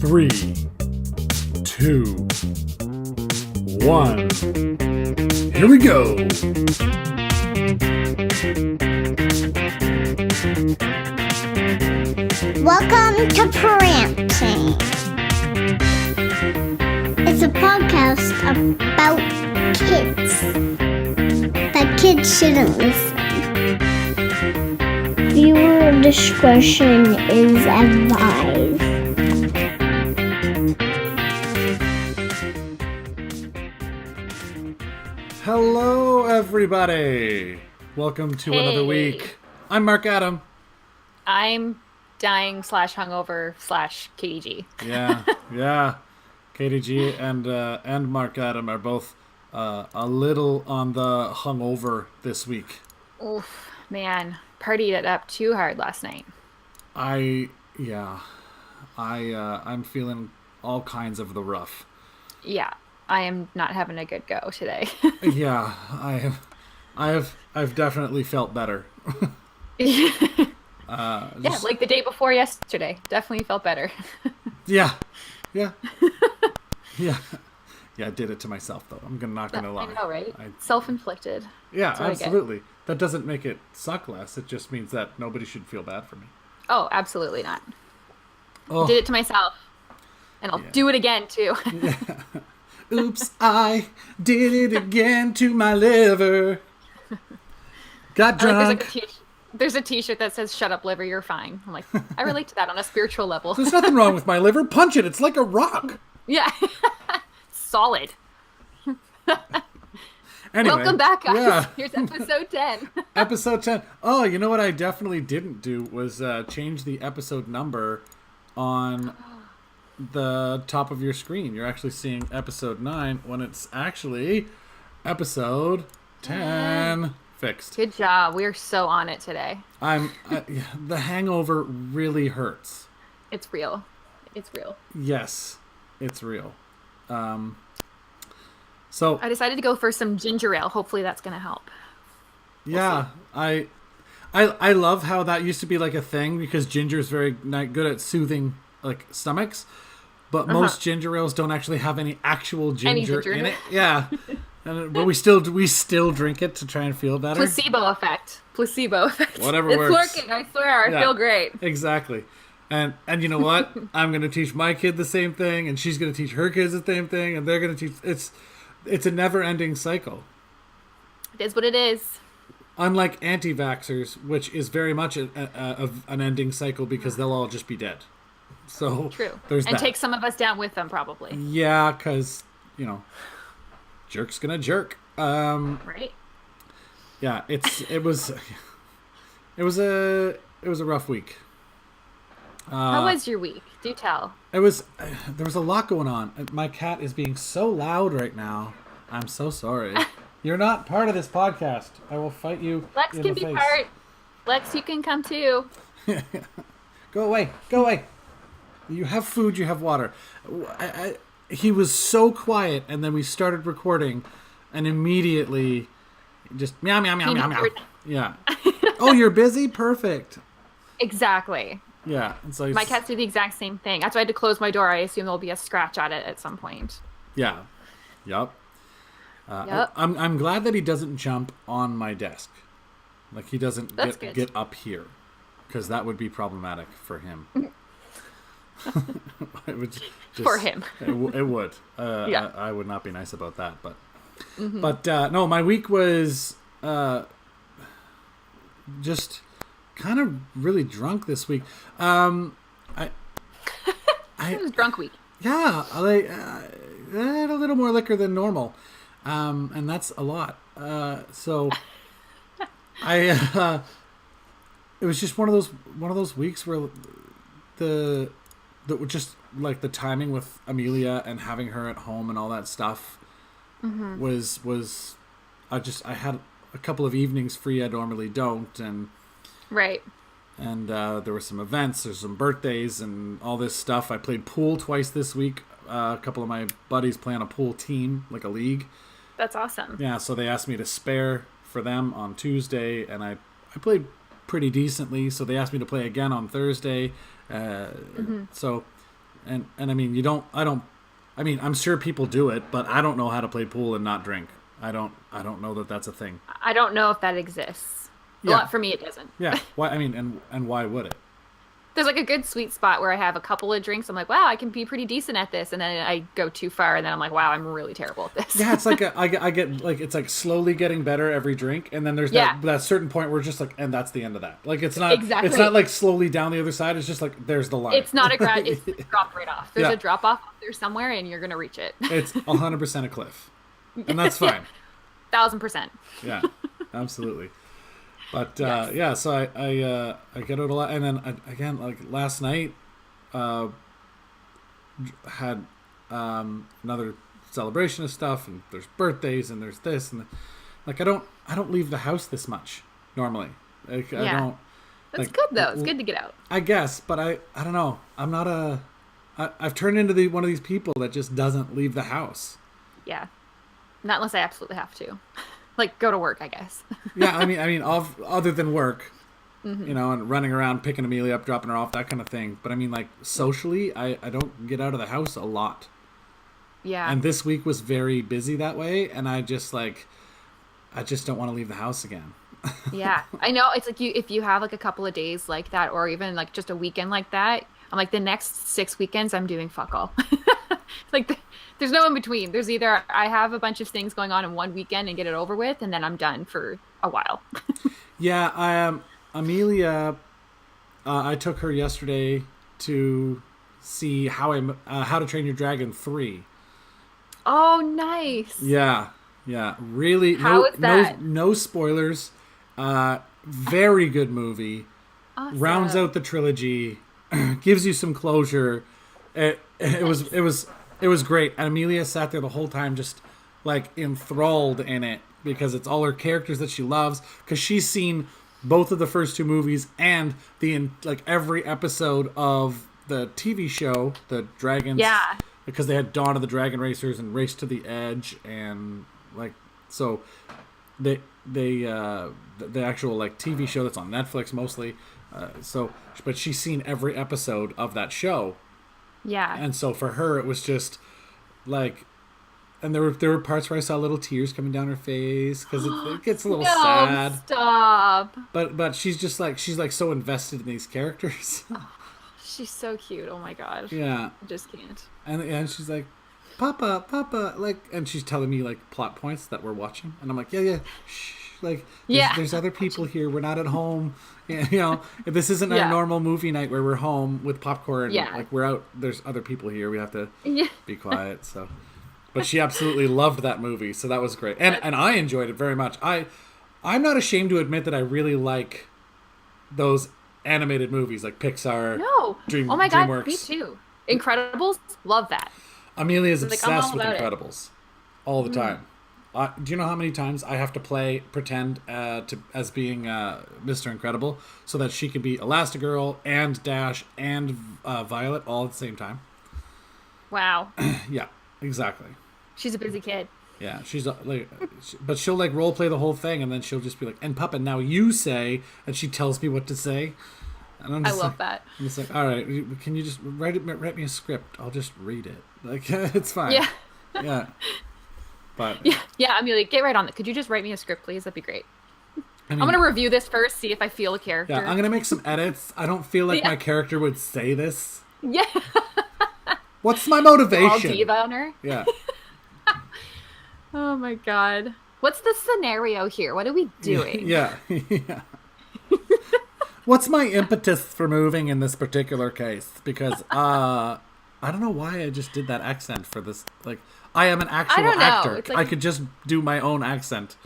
3, 2, 1. Here we go. Welcome to PaRANTing. It's a podcast about kids, but kids shouldn't listen. Viewer discretion is advised. Hello, everybody. Welcome to another week. I'm Mark Adam. I'm dying / hungover / KDG. Yeah. KDG and Mark Adam are both a little on the hungover this week. Oof, man, partied it up too hard last night. I'm feeling all kinds of the rough. Yeah, I am not having a good go today. Yeah, I've definitely felt better. Yeah, like the day before yesterday. Definitely felt better. Yeah. I did it to myself though. I'm not gonna lie. I know, right? Self-inflicted. Yeah, absolutely. That doesn't make it suck less. It just means that nobody should feel bad for me. Oh, absolutely not. Oh. Did it to myself, and I'll do it again too. Yeah. Oops, I did it again to my liver. Got drunk. There's a t-shirt that says "Shut up, liver, you're fine." I'm like, I relate to that on a spiritual level. There's nothing wrong with my liver. Punch it. It's like a rock. Yeah. Solid. Anyway, welcome back, guys. Yeah. Here's episode 10. Episode 10. Oh, you know what I definitely didn't do was change the episode number on the top of your screen. You're actually seeing episode 9 when it's actually episode 10. Fixed. Good job. We're so on it today. The hangover really hurts. It's real. It's real. Yes, it's real. So I decided to go for some ginger ale. Hopefully that's going to help. Yeah, I love how that used to be like a thing because ginger is very good at soothing like stomachs, but most ginger ales don't actually have any actual ginger in it. Yeah. But we still drink it to try and feel better. Placebo effect. Whatever it's works. Working. I swear. I feel great. Exactly. And you know what? I'm going to teach my kid the same thing, and she's going to teach her kids the same thing, and they're going to teach. It's a never-ending cycle. It is what it is. Unlike anti-vaxxers, which is very much an ending cycle because they'll all just be dead. So true. There's and that. take some of us down with them, probably. Yeah, because jerk's gonna jerk. Right. Yeah, it was a rough week. How was your week? Do tell. There was a lot going on. My cat is being so loud right now. I'm so sorry. You're not part of this podcast. I will fight you. Lex can be part. Lex, you can come too. Go away. You have food. You have water. He was so quiet, and then we started recording, and immediately, just meow meow meow meow meow. Yeah. Oh, you're busy? Perfect. Exactly. Yeah. And so my cats do the exact same thing. That's why I had to close my door. I assume there'll be a scratch at it at some point. Yeah. Yep. I'm glad that he doesn't jump on my desk. Like he doesn't get up here, because that would be problematic for him. It would for him. It would. Yeah. I would not be nice about that, but no, my week was just kind of really drunk this week. It was drunk week. Yeah, I had a little more liquor than normal, and that's a lot. So it was just one of those weeks where the just like the timing with Amelia and having her at home and all that stuff was I had a couple of evenings free I normally don't, and right. And there were some events, there's some birthdays and all this stuff. I played pool twice this week. A couple of my buddies play on a pool team, like a league. That's awesome. Yeah, so they asked me to spare for them on Tuesday, and I played pretty decently. So they asked me to play again on Thursday. So and I mean, I'm sure people do it, but I don't know how to play pool and not drink. I don't know that that's a thing. I don't know if that exists. Yeah. Well, for me, it doesn't. Yeah. Why? I mean, and why would it? There's like a good sweet spot where I have a couple of drinks. I'm like, wow, I can be pretty decent at this. And then I go too far and then I'm like, wow, I'm really terrible at this. Yeah, it's like I get like, it's like slowly getting better every drink. And then there's that certain point where it's just like, and that's the end of that. Like, it's not, it's not like slowly down the other side. It's just like, there's the line. It's not a it's a drop right off. There's a drop off there somewhere and you're going to reach it. It's 100% a cliff. And that's fine. 1000%. Yeah, absolutely. But yeah, so I get out a lot, and then again, like last night, had another celebration of stuff, and there's birthdays, and there's this, and like I don't leave the house this much normally. Like, I don't. That's good though. It's good to get out. I guess, but I don't know. I'm not I've turned into one of these people that just doesn't leave the house. Yeah, not unless I absolutely have to. Like, go to work, I guess. Yeah, I mean, other than work, you know, and running around, picking Amelia up, dropping her off, that kind of thing. But I mean, like, socially, I don't get out of the house a lot. Yeah. And this week was very busy that way, and I just don't want to leave the house again. Yeah, I know. It's like if you have like a couple of days like that, or even like just a weekend like that, I'm like, the next 6 weekends I'm doing fuck all. Like, there's no in between. There's either I have a bunch of things going on in one weekend and get it over with, and then I'm done for a while. Yeah, Amelia, I took her yesterday to see How to Train Your Dragon 3. Oh, nice. Yeah, really. How is that? No spoilers. Very good movie. Awesome. Rounds out the trilogy, gives you some closure. It was great. And Amelia sat there the whole time just like enthralled in it because it's all her characters that she loves, because she's seen both of the first two movies and every episode of the TV show, the Dragons. Yeah. Because they had Dawn of the Dragon Racers and Race to the Edge, and like, so the actual like TV show that's on Netflix mostly. But she's seen every episode of that show. Yeah. And so for her, it was just like, and there were parts where I saw little tears coming down her face because it gets a little sad. Stop. But she's so invested in these characters. She's so cute. Oh my god. Yeah. I just can't. And she's like, Papa, like, and she's telling me like plot points that we're watching, and I'm like, yeah, shh, like, there's other people here. We're not at home. You know, if this isn't our normal movie night where we're home with popcorn. Yeah. Like, we're out. There's other people here. We have to be quiet. So, but she absolutely loved that movie, so that was great, and I enjoyed it very much. I'm not ashamed to admit that I really like those animated movies like Pixar. No. Oh my god, DreamWorks. me too. Incredibles, love that. Amelia is obsessed with Incredibles all the time. Do you know how many times I have to pretend as being Mr. Incredible so that she can be Elastigirl and Dash and Violet all at the same time? Wow. Yeah, exactly. She's a busy kid. Yeah, she's like, but she'll like role play the whole thing, and then she'll just be like, "And Papa, now you say," and she tells me what to say. And I'm just love that. I'm just like, all right, can you just write me a script? I'll just read it. Like, it's fine. Yeah. Yeah. But yeah, Amelia, get right on it. Could you just write me a script, please? That'd be great. I'm gonna review this first, see if I feel a character. Yeah, I'm gonna make some edits. I don't feel like my character would say this. Yeah. What's my motivation? All diva on her. Yeah. Oh my god. What's the scenario here? What are we doing? Yeah. Yeah. What's my impetus for moving in this particular case? Because I don't know why I just did that accent for this. Like, I am an actual actor. Like, I could just do my own accent.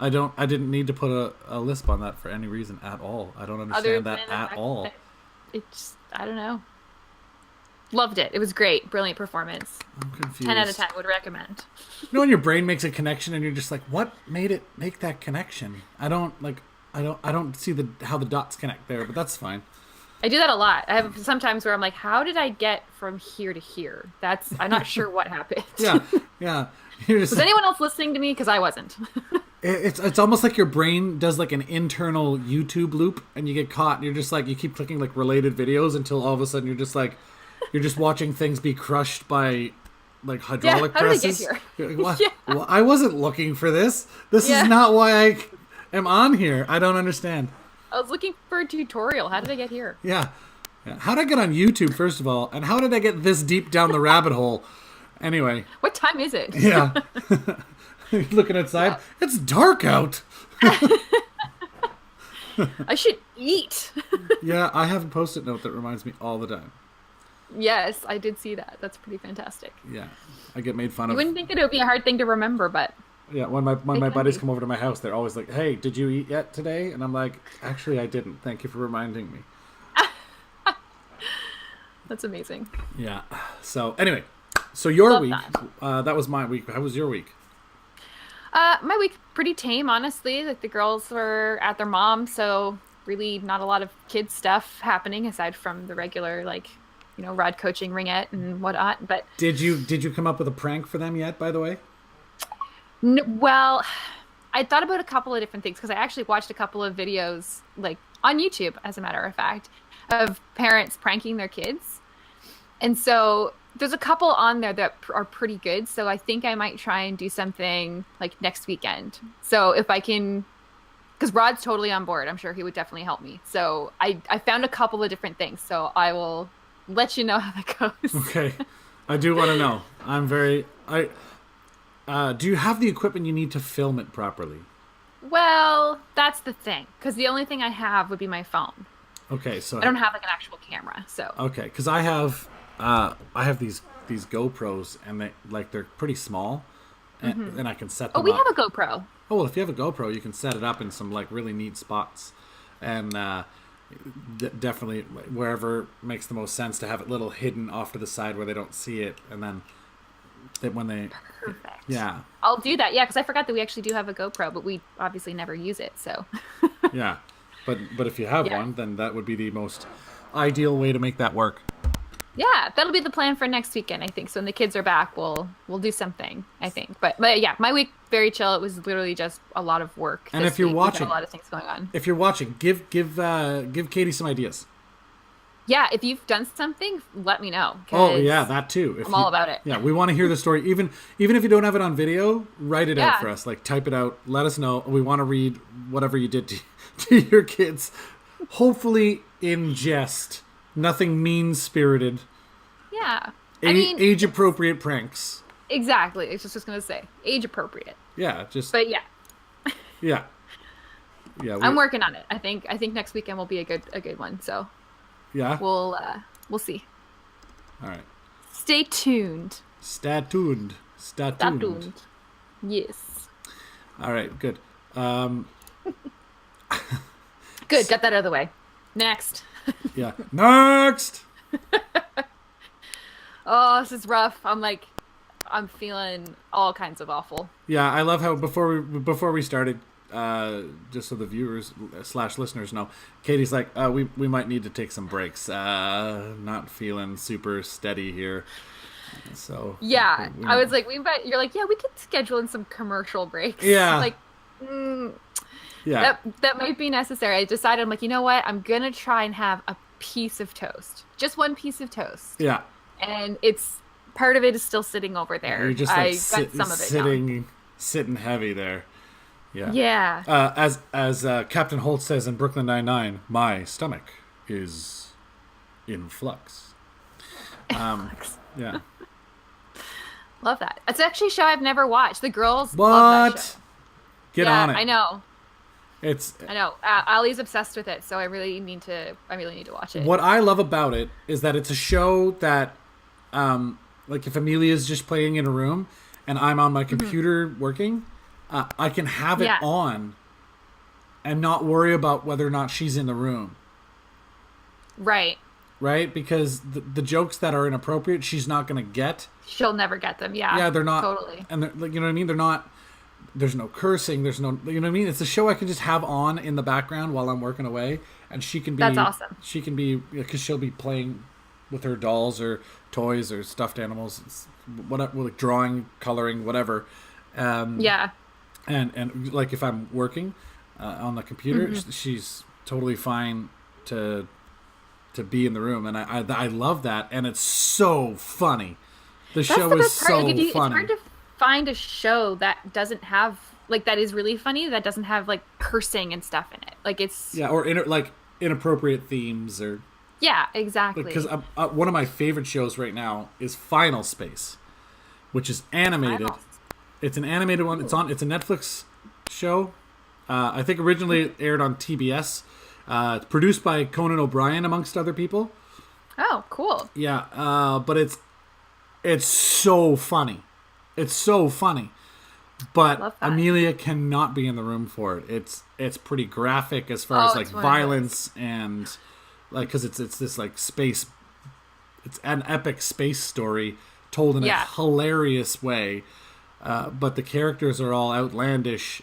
I didn't need to put a lisp on that for any reason at all. I don't understand that at all. I don't know. Loved it. It was great. Brilliant performance. I'm confused. 10 out of 10 would recommend. You know when your brain makes a connection and you're just like, what made it make that connection? I don't see how the dots connect there, but that's fine. I do that a lot. I have sometimes where I'm like, how did I get from here to here? I'm not sure what happened. Yeah. Was anyone else listening to me? Because I wasn't. It's almost like your brain does like an internal YouTube loop, and you get caught, and you're just like, you keep clicking like related videos until all of a sudden you're just like, You're just watching things be crushed by like hydraulic how did they presses. get here? You're like, what? Yeah. Well, I wasn't looking for this. This Yeah. is not why I am on here. I don't understand. I was looking for a tutorial. How did I get here? Yeah. How did I get on YouTube, first of all? And how did I get this deep down the rabbit hole? Anyway. What time is it? Yeah. Looking outside. Yeah. It's dark out. I should eat. Yeah, I have a Post-it note that reminds me all the time. Yes, I did see that. That's pretty fantastic. Yeah. I get made fun You of. wouldn't think that it would be a hard thing to remember, but Yeah, when my can buddies be. come over to my house, they're always like, "Hey, did you eat yet today?" And I'm like, "Actually, I didn't. Thank you for reminding me." that's amazing. Yeah. So anyway, so your Love week, that. that was my week. How was your week? My week pretty tame, honestly. Like the girls were at their mom, so really not a lot of kids stuff happening aside from the regular rod coaching, ringette, and whatnot. But Did you come up with a prank for them yet? By the way. well, I thought about a couple of different things because I actually watched a couple of videos like on YouTube, as a matter of fact, of parents pranking their kids. And so there's a couple on there that are pretty good. So I think I might try and do something like next weekend. So if I can, because Rod's totally on board. I'm sure he would definitely help me. So I found a couple of different things. So I will let you know how that goes. Okay. I do want to know. Do you have the equipment you need to film it properly? Well, that's the thing. Because the only thing I have would be my phone. Okay, so I don't have like an actual camera. So okay, because I have these GoPros and they're pretty small, and I can set them we up. have a GoPro. Oh, well, if you have a GoPro, you can set it up in some like really neat spots, and definitely wherever makes the most sense to have it little hidden off to the side where they don't see it, and then when they Perfect. yeah I'll do that. Yeah, because I forgot that we actually do have a GoPro, but we obviously never use it. So yeah, but if you have Yeah. one, then that would be the most ideal way to make that work. yeah, that'll be the plan for next weekend, I think. So when the kids are back, we'll do something, I think. But yeah, my week very chill. It was literally just a lot of work. And this if you're week. We've got watching- a lot of things going on. If you're watching, give Katie some ideas. Yeah, if you've done something, let me know. Oh 'cause yeah, that too. I'm all about it. Yeah, we want to hear the story. Even if you don't have it on video, write it out Yeah. for us. Like type it out. Let us know. We want to read whatever you did to your kids. Hopefully in jest. Nothing mean-spirited. Yeah, I mean, Age appropriate pranks. exactly. I was just gonna say age appropriate. Yeah, just But yeah, yeah. Yeah, I'm working on it. I think next weekend will be a good one. So yeah. we'll see. All right. Stay tuned. Stay tuned. Yes. All right, good. Good. Got that out of the way. Next. Yeah. Next. Oh, this is rough. I'm feeling all kinds of awful. Yeah, I love how before we started, just so the viewers / listeners know, Katie's like, we might need to take some breaks. Not feeling super steady here. So Yeah, I was like, you're like, yeah, we could schedule in some commercial breaks. Yeah. Like, yeah. that might be necessary. I decided, I'm like, you know what? I'm gonna try and have a piece of toast, just one piece of toast, Yeah. and it's part of it is still sitting over there. You're just like I got some of it now. sitting heavy there. Yeah. Yeah. As Captain Holt says in Brooklyn Nine-Nine, my stomach is in flux. Yeah. Love that. It's actually a show I've never watched. The girls love that show. What? Get on it. I know. I know. Ali's obsessed with it, so I really need to watch it. What I love about it is that it's a show that, like if Amelia's just playing in a room and I'm on my computer working, I can have it on and not worry about whether or not she's in the room. Right. Right? Because the jokes that are inappropriate, she's not going to get. She'll never get them. Yeah. Yeah, they're not. Totally. And like, you know what I mean? They're not. There's no cursing. There's no. You know what I mean? It's a show I can just have on in the background while I'm working away, and she can be. That's awesome. She can be because she'll be playing with her dolls or toys or stuffed animals, whatever, like drawing, coloring, whatever. Yeah. And like if I'm working on the computer, she's totally fine to to be in the room, and I love that, and it's so funny. The That's show the is best part. so Like, it's funny. hard to find a show that doesn't have like that is really funny that doesn't have like cursing and stuff in it. Like it's Yeah, or like inappropriate themes, or yeah, exactly. because one of my favorite shows right now is Final Space, which is animated. It's an animated one. It's a Netflix show. I think originally it aired on TBS. It's produced by Conan O'Brien, amongst other people. Oh, cool. Yeah, but it's so funny. It's so funny. But Amelia cannot be in the room for it. It's pretty graphic as far as like violence and like because it's this like space. It's an epic space story told in a hilarious way. But the characters are all outlandish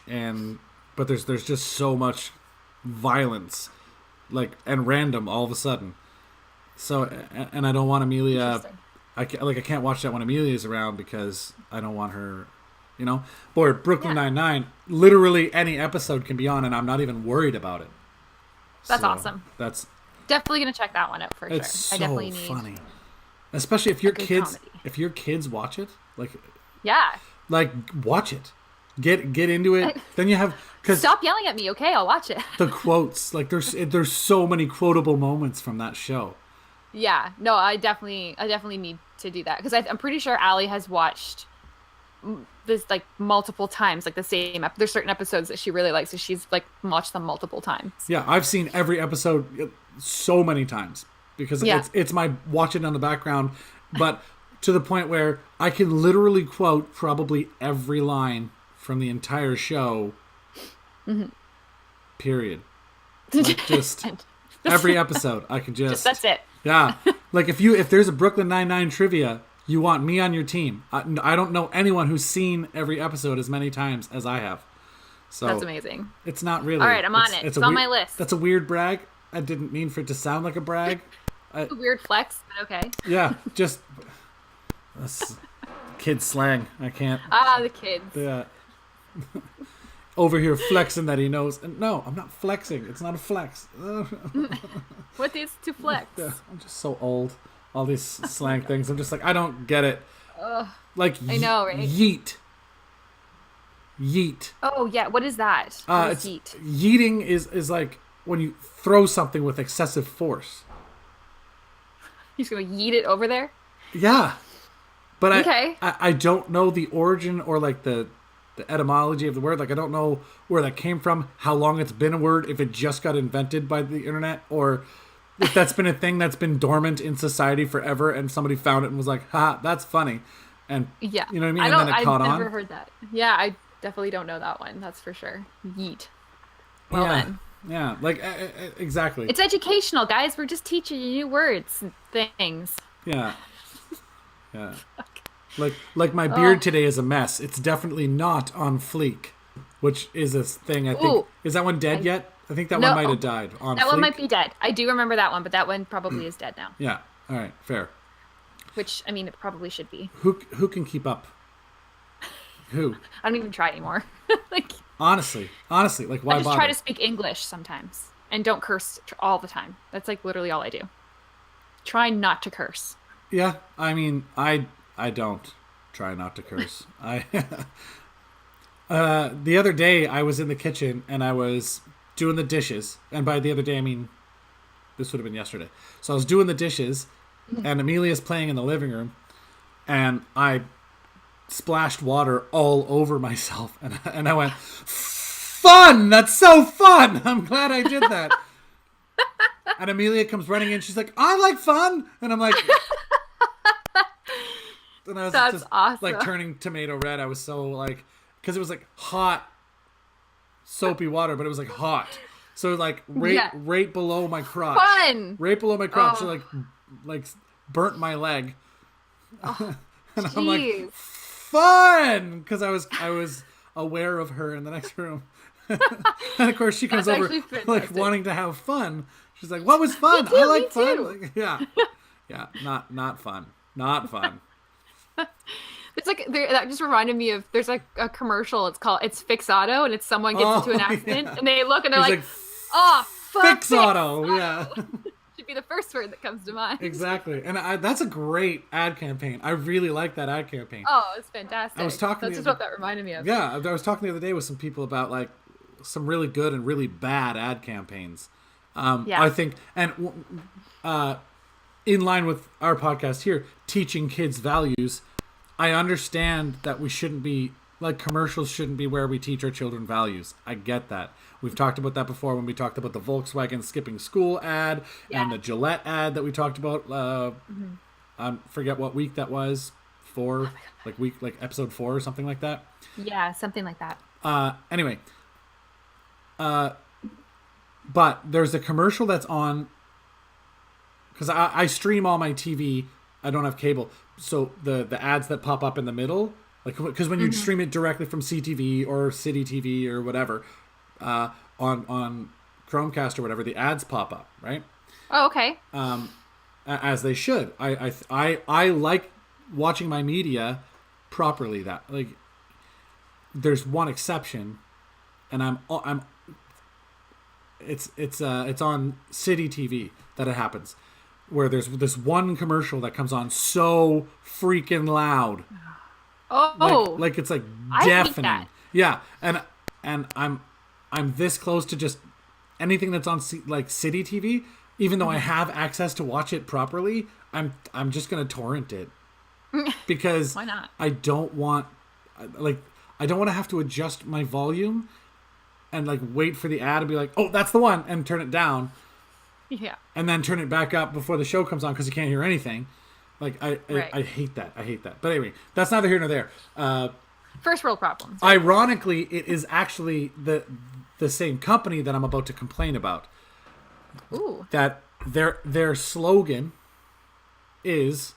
but there's just so much violence, like and random all of a sudden. So and I don't want Amelia. I can't watch that when Amelia's around because I don't want her. You know, boy, Brooklyn Nine-Nine. Literally any episode can be on, and I'm not even worried about it. That's awesome. That's definitely gonna check that one out for sure. It's so I definitely need funny, especially if your kids watch it. Like watch it, get into it. Then you have stop yelling at me, okay? I'll watch it. The quotes, like there's so many quotable moments from that show. Yeah, no, I definitely need to do that because I'm pretty sure Allie has watched this like multiple times, like the same. There's certain episodes that she really likes, so she's like watched them multiple times. Yeah, I've seen every episode so many times because it's my watch it on the background, but to the point where I can literally quote probably every line from the entire show. Mm-hmm. Period. Like just every episode, I can just that's it. Yeah, like if there's a Brooklyn Nine-Nine trivia. You want me on your team. I don't know anyone who's seen every episode as many times as I have. So that's amazing. It's not really. All right, I'm on it. It's on my list. That's a weird brag. I didn't mean for it to sound like a brag. A weird flex, but okay. Yeah, just that's kid slang. I can't. The kids. Yeah. Over here flexing that he knows. And no, I'm not flexing. It's not a flex. What is to flex? Yeah, I'm just so old. All these slang things. I'm just like, I don't get it. Like, I know, right? Yeet. Oh, yeah. What is that? What is yeet? Yeeting is like when you throw something with excessive force. You're just going to yeet it over there? Yeah. But okay. I don't know the origin or like the etymology of the word. Like, I don't know where that came from, how long it's been a word, if it just got invented by the internet, or if that's been a thing that's been dormant in society forever and somebody found it and was like, ha, that's funny. And yeah, you know what I mean? And then it caught on. I've never heard that. Yeah, I definitely don't know that one. That's for sure. Yeet. Well then. Yeah, like exactly. It's educational, guys. We're just teaching you new words and things. Yeah. Yeah. Like my beard today is a mess. It's definitely not on fleek, which is a thing I think. Ooh, is that one dead yet? I think that one might have died. That one might be dead. I do remember that one, but that one probably is dead now. Yeah. All right. Fair. Which, I mean, it probably should be. Who can keep up? Who? I don't even try anymore. Like honestly, like why I just bother? try to speak English sometimes and don't curse all the time. That's like literally all I do. Try not to curse. Yeah, I mean, I don't try not to curse. The other day I was in the kitchen and I was doing the dishes, and by the other day I mean this would have been yesterday. So I was doing the dishes, and Amelia's playing in the living room, and I splashed water all over myself, and I went, "Fun! That's so fun! I'm glad I did that." And Amelia comes running in. She's like, "I like fun," and I'm like, and I was just awesome. Like turning tomato red. I was so like, because it was like hot, soapy water, but it was like hot. So like right below my crotch. Fun. Right below my crotch. So like burnt my leg. Oh, and I'm like, fun, because I was aware of her in the next room. And of course she comes over like wanting to have fun. She's like, "What was fun? I like fun." Like, yeah, not fun. It's like that just reminded me of there's like a commercial. It's Fixado, and it's someone gets into an accident and they look and they're like, "Oh, fuck Fixado." Yeah. should be the first word that comes to mind. Exactly. And that's a great ad campaign. I really like that ad campaign. Oh, it's fantastic. I was talking That's just what that reminded me of. Yeah, I was talking the other day with some people about like some really good and really bad ad campaigns. I think, and in line with our podcast here, teaching kids values, I understand that we shouldn't be, like, commercials shouldn't be where we teach our children values. I get that. We've talked about that before when we talked about the Volkswagen skipping school ad and the Gillette ad that we talked about. I forget what week that was. Episode 4 or something like that. Yeah, something like that. Anyway, but there's a commercial that's on, because I stream all my TV. I don't have cable, so the ads that pop up in the middle, like, because when you stream it directly from CTV or City TV or whatever, on Chromecast or whatever, the ads pop up, right? Oh, okay. As they should. I like watching my media properly. That, like, there's one exception, and it's on City TV that it happens, where there's this one commercial that comes on so freaking loud. Oh, like it's like I deafening. hate that. Yeah, and I'm this close to just anything that's on like City TV. Even though I have access to watch it properly, I'm just gonna torrent it because why not? I don't want to have to adjust my volume and like wait for the ad and be like, oh, that's the one, and turn it down. Yeah. And then turn it back up before the show comes on because you can't hear anything. Like, I Right. hate that. I hate that. But anyway, that's neither here nor there. First world problems. Ironically, it is actually the same company that I'm about to complain about. Ooh. That their slogan is,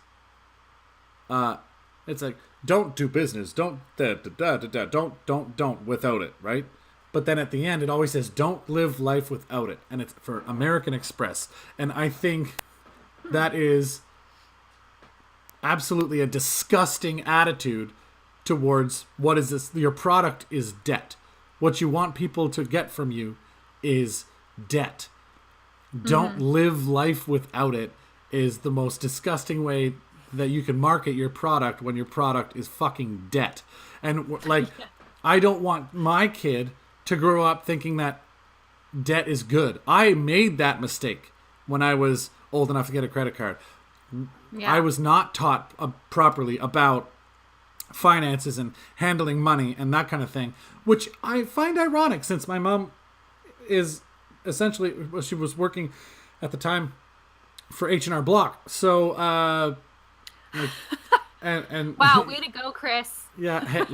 it's like, don't do business, don't don't without it, right? But then at the end, it always says, don't live life without it. And it's for American Express. And I think that is absolutely a disgusting attitude towards what is this? Your product is debt. What you want people to get from you is debt. Don't live life without it is the most disgusting way that you can market your product when your product is fucking debt. And like, I don't want my kid to grow up thinking that debt is good. I made that mistake when I was old enough to get a credit card. Yeah. I was not taught properly about finances and handling money and that kind of thing, which I find ironic since my mom is essentially, she was working at the time for H&R Block. So, and wow, way to go, Chris. Yeah.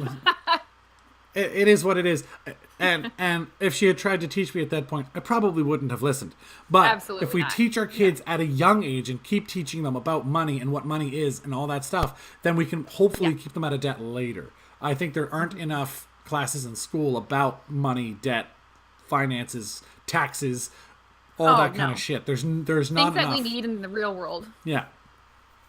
It is what it is, and if she had tried to teach me at that point, I probably wouldn't have listened. But Absolutely if we not. teach our kids at a young age and keep teaching them about money and what money is and all that stuff, then we can hopefully keep them out of debt later. I think there aren't enough classes in school about money, debt, finances, taxes, all that kind of shit. There's not Things enough. that we need in the real world. Yeah.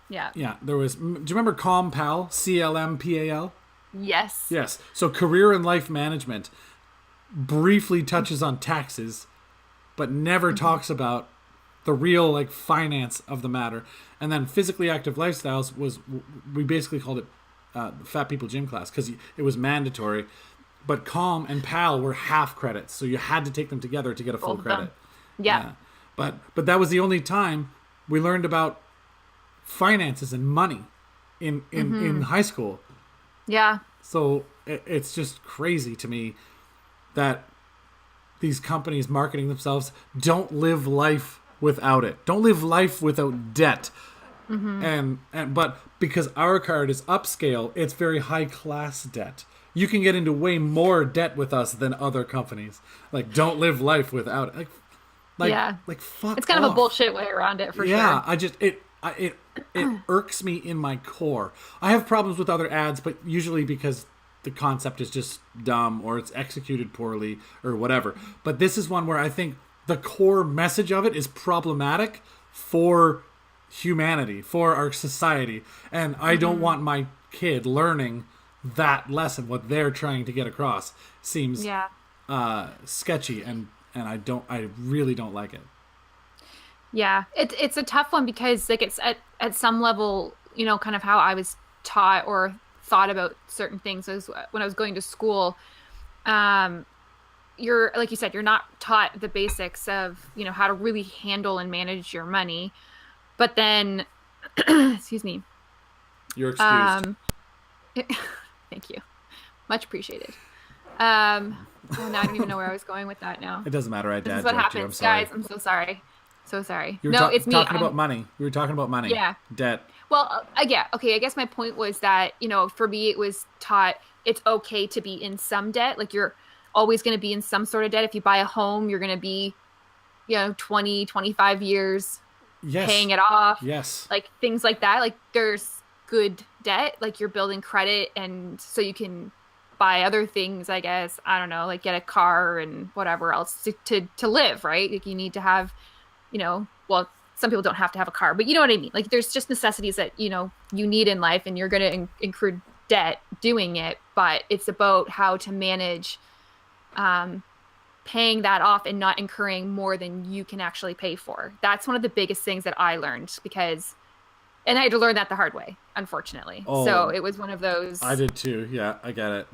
Yeah. There was. Do you remember COMPAL? CLMPAL? Yes. Yes. So career and life management briefly touches on taxes, but never talks about the real like finance of the matter. And then physically active lifestyles we basically called it fat people gym class because it was mandatory. But COM and PAL were half credits, so you had to take them together to get a full credit. Yeah. But that was the only time we learned about finances and money in high school. Yeah. So it's just crazy to me that these companies marketing themselves don't live life without it. Don't live life without debt. But because our card is upscale, it's very high class debt. You can get into way more debt with us than other companies. Like, don't live life without it. Like fuck. It's kind off. of a bullshit way around it for sure. Yeah, it irks me in my core. I have problems with other ads, but usually because the concept is just dumb or it's executed poorly or whatever. But this is one where I think the core message of it is problematic for humanity, for our society. And I don't want my kid learning that lesson, what they're trying to get across. Seems sketchy, and I really don't like it. Yeah, it's a tough one because like it's at some level, kind of how I was taught or thought about certain things as when I was going to school. Um, you're like you said, you're not taught the basics of, how to really handle and manage your money. But then, excuse me. You're excused. Thank you. Much appreciated. Now I don't even know where I was going with that now. It doesn't matter. I This dad is what joked you. I'm happens, sorry. guys. I'm so sorry. So sorry. You were No, it's me. talking about money. We were talking about money. Yeah. Debt. Well, yeah. Okay. I guess my point was that, for me, it was taught it's okay to be in some debt. Like you're always going to be in some sort of debt. If you buy a home, you're going to be, 20, 25 years Yes. paying it off. Yes. Like things like that. Like there's good debt. Like you're building credit. And so you can buy other things, I guess. I don't know, like get a car and whatever else to live, right? Like you need to have, well, some people don't have to have a car, but you know what I mean? Like there's just necessities that, you need in life and you're going to incur debt doing it, but it's about how to manage paying that off and not incurring more than you can actually pay for. That's one of the biggest things that I learned and I had to learn that the hard way, unfortunately. Oh, so it was one of those. I did too. Yeah, I get it.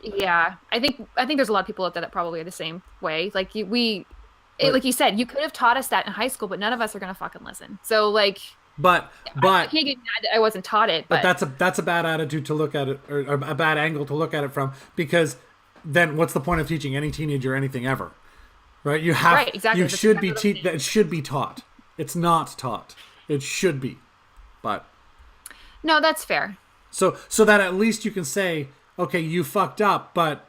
Yeah, I think there's a lot of people out there that probably are the same way. Like like you said, you could have taught us that in high school, but none of us are gonna fucking listen. So like, But I can't get mad that I wasn't taught it. But that's a bad attitude to look at it, or a bad angle to look at it from, because then what's the point of teaching any teenager anything ever, right? You have Right, exactly. you That's should be exactly what I'm saying. it should be taught. It's not taught. It should be, but no, that's fair. so that at least you can say, okay, you fucked up, but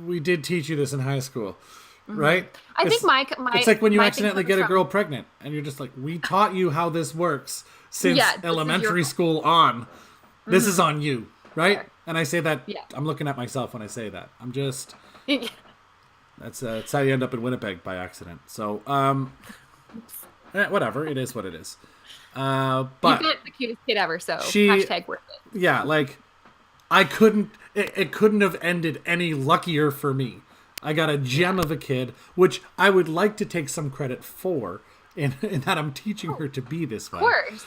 we did teach you this in high school, right? I think my it's like when you my thing accidentally comes get a from- girl pregnant and you're just like, we taught you how this works since Yeah, this is your elementary fault. school on. This is on you, right? Fair. And I say that, Yeah. I'm looking at myself when I say that. I'm just, that's how you end up in Winnipeg by accident. So, whatever, it is what it is. You've But got the cutest kid ever, so She- hashtag worth it. yeah, like it couldn't have ended any luckier for me. I got a gem of a kid, which I would like to take some credit for, in that I'm teaching her to be this way. Of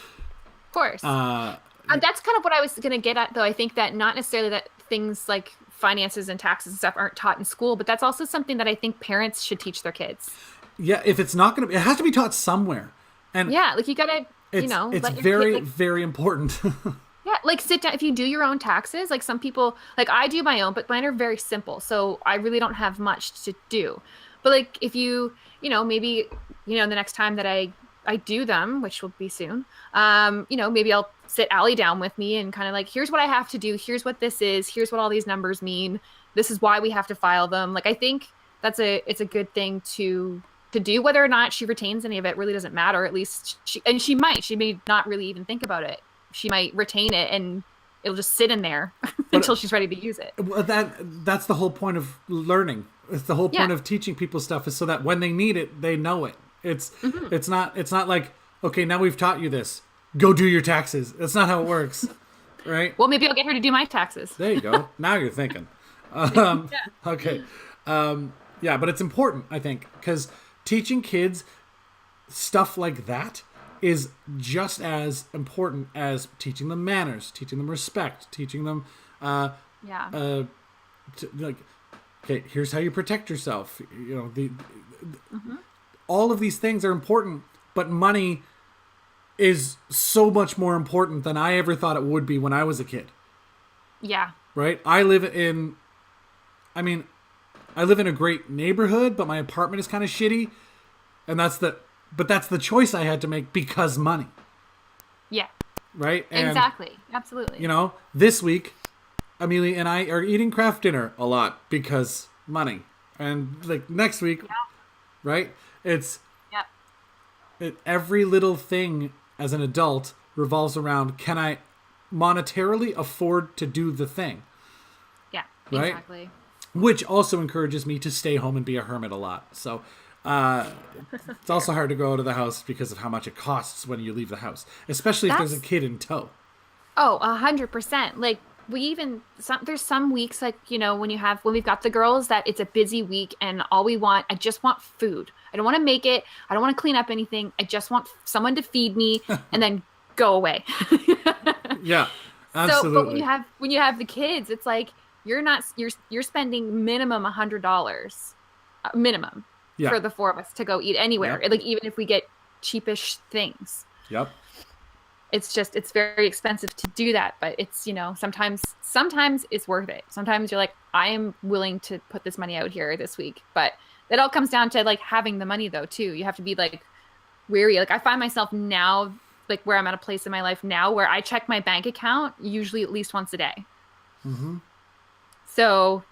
course. That's kind of what I was gonna get at, though. I think that not necessarily that things like finances and taxes and stuff aren't taught in school, but that's also something that I think parents should teach their kids. Yeah, if it's not going to be, it has to be taught somewhere. And Yeah, like you gotta, it's let your very, kid, like, very important. yeah, like sit down. If you do your own taxes, like some people, like I do my own, but mine are very simple, so I really don't have much to do. But like if you, maybe, the next time that I do them, which will be soon, maybe I'll sit Allie down with me and kind of like, here's what I have to do. Here's what this is. Here's what all these numbers mean. This is why we have to file them. Like, I think it's a good thing to do. Whether or not she retains any of it really doesn't matter. At least she may not really even think about it. She might retain it and it'll just sit in there until she's ready to use it. Well, that's the whole point of learning. It's the whole point of teaching people stuff, is so that when they need it, they know it. It's not like, okay, now we've taught you this, go do your taxes. That's not how it works, right? Well, maybe I'll get her to do my taxes. There you go. Now you're thinking. Okay. Yeah, but it's important, I think, because teaching kids stuff like that is just as important as teaching them manners, teaching them respect, teaching them like, okay, here's how you protect yourself. All of these things are important, but money is so much more important than I ever thought it would be when I was a kid. Yeah. Right? I live in a great neighborhood, but my apartment is kind of shitty, and that's the choice I had to make because money. Yeah. Right? And, Exactly. Absolutely. This week, Amelia and I are eating craft dinner a lot because money. And like next week, right? It's every little thing as an adult revolves around, can I monetarily afford to do the thing? Yeah. Right? Exactly. Which also encourages me to stay home and be a hermit a lot. So it's also hard to go out of the house because of how much it costs when you leave the house, especially if there's a kid in tow. Oh, 100%. Like there's some weeks like, when we've got the girls that it's a busy week and I just want food. I don't want to make it. I don't want to clean up anything. I just want someone to feed me and then go away. Yeah, absolutely. So, but when you have the kids, it's like you're spending minimum $100 minimum for the four of us to go eat anywhere. Like even if we get cheapish things. Yep. It's very expensive to do that, but it's, sometimes it's worth it. Sometimes you're like, I am willing to put this money out here this week, but it all comes down to like having the money though, too. You have to be like wary. Like I find myself now, like where I'm at a place in my life now where I check my bank account usually at least once a day. Mm-hmm. So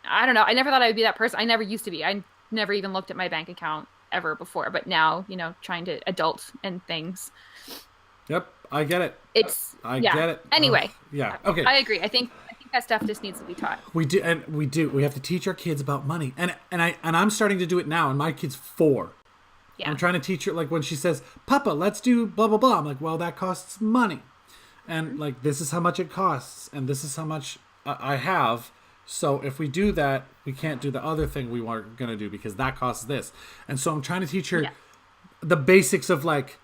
I don't know. I never thought I would be that person. I never used to be. I never even looked at my bank account ever before, but now, trying to adult and things. Yep, I get it. I get it. Anyway, okay. I agree. I think that stuff just needs to be taught. We do. We have to teach our kids about money, and I'm starting to do it now. And my kid's 4. Yeah. I'm trying to teach her, like when she says, "Papa, let's do blah blah blah." I'm like, "Well, that costs money, and like this is how much it costs, and this is how much I have. So if we do that, we can't do the other thing we were gonna do because that costs this." And so I'm trying to teach her the basics of like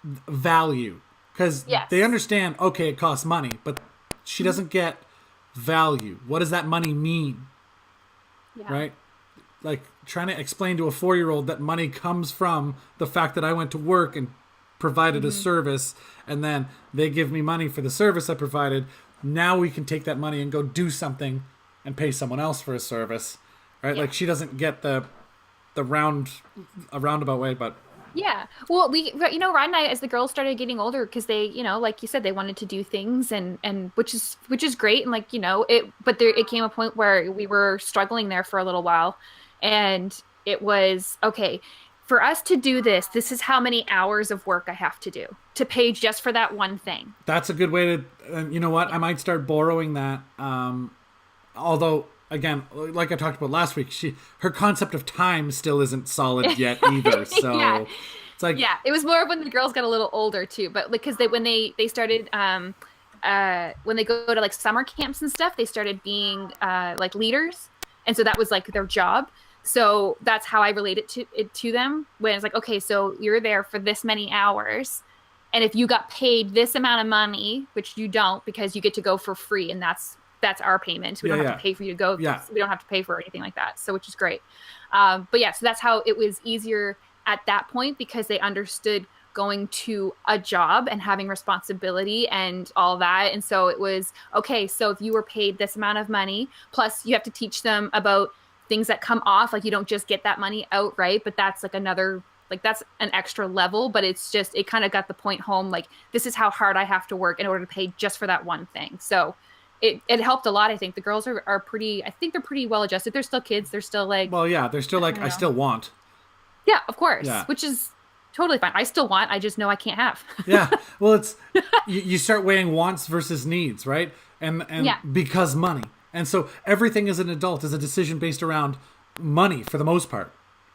value, because they understand, okay, it costs money, but she doesn't get value. What does that money mean? Right? Like trying to explain to a 4-year-old that money comes from the fact that I went to work and provided a service, and then they give me money for the service I provided. Now we can take that money and go do something and pay someone else for a service, right? Like she doesn't get a roundabout way, but yeah. Well, Ryan and I, as the girls started getting older, because they, like you said, they wanted to do things, and which is great, and like it came a point where we were struggling there for a little while, and it was okay for us to do this. This is how many hours of work I have to do to pay just for that one thing. That's a good way to. You know what? I might start borrowing that. Although, again, like I talked about last week, her concept of time still isn't solid yet either. So it's like it was more of when the girls got a little older too. But because when they started when they go to like summer camps and stuff, they started being like leaders, and so that was like their job. So that's how I relate it to them. When it's like, okay, so you're there for this many hours, and if you got paid this amount of money, which you don't because you get to go for free, and that's our payment. We don't have to pay for you to go. Yeah. We don't have to pay for anything like that. So, which is great. But so that's how it was easier at that point, because they understood going to a job and having responsibility and all that. And so it was, okay, so if you were paid this amount of money, plus you have to teach them about things that come off, like you don't just get that money outright, but that's like another, like that's an extra level, but it kind of got the point home. Like, this is how hard I have to work in order to pay just for that one thing. So it helped a lot. I think the girls are pretty, I think they're pretty well adjusted. They're still kids. They're still like, well, yeah, they're still like, I still want. Yeah, of course. Yeah. Which is totally fine. I still want, I just know I can't have. Yeah. Well, it's, you start weighing wants versus needs, right? And because money. And so everything as an adult is a decision based around money for the most part.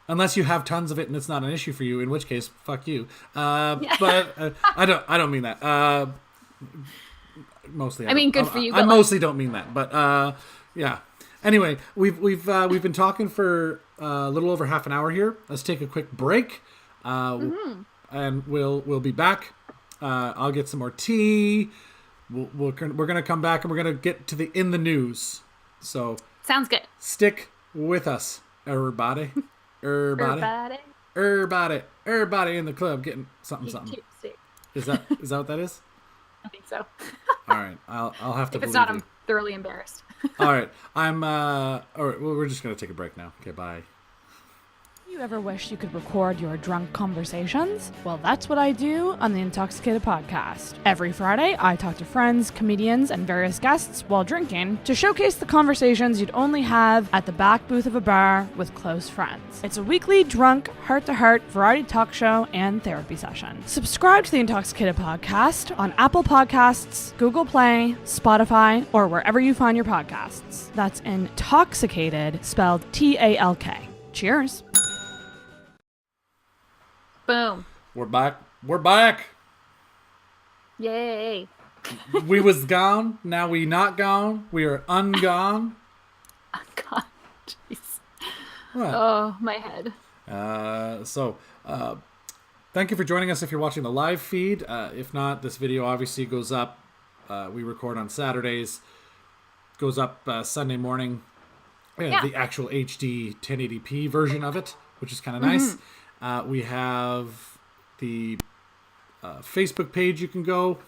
Unless you have tons of it and it's not an issue for you, in which case, fuck you. But I don't mean that. Mostly, I mean, good for you. I mostly don't mean that, but yeah. Anyway, we've been talking for a little over half an hour here. Let's take a quick break, and we'll be back. I'll get some more tea. We're gonna come back and we're gonna get to in the news. So sounds good. Stick with us, everybody. Everybody in the club getting something. Is that what that is? I think so. All right, I'll have to. If it's not, I'm thoroughly embarrassed. All right, all right, we're just gonna take a break now. Okay, bye. You ever wish you could record your drunk conversations? Well, that's what I do on the Intoxicated Podcast. Every Friday, I talk to friends, comedians, and various guests while drinking to showcase the conversations you'd only have at the back booth of a bar with close friends. It's a weekly drunk, heart-to-heart variety talk show and therapy session. Subscribe to the Intoxicated Podcast on Apple Podcasts, Google Play, Spotify, or wherever you find your podcasts. That's Intoxicated, spelled T-A-L-K. Cheers. Boom. We're back. Yay. We was gone. Now we not gone. We are ungone. God, jeez. What? Oh, my head. Thank you for joining us if you're watching the live feed. If not, this video obviously goes up. We record on Saturdays. Goes up Sunday morning. Yeah. The actual HD 1080p version of it, which is kind of nice. We have the Facebook page you can go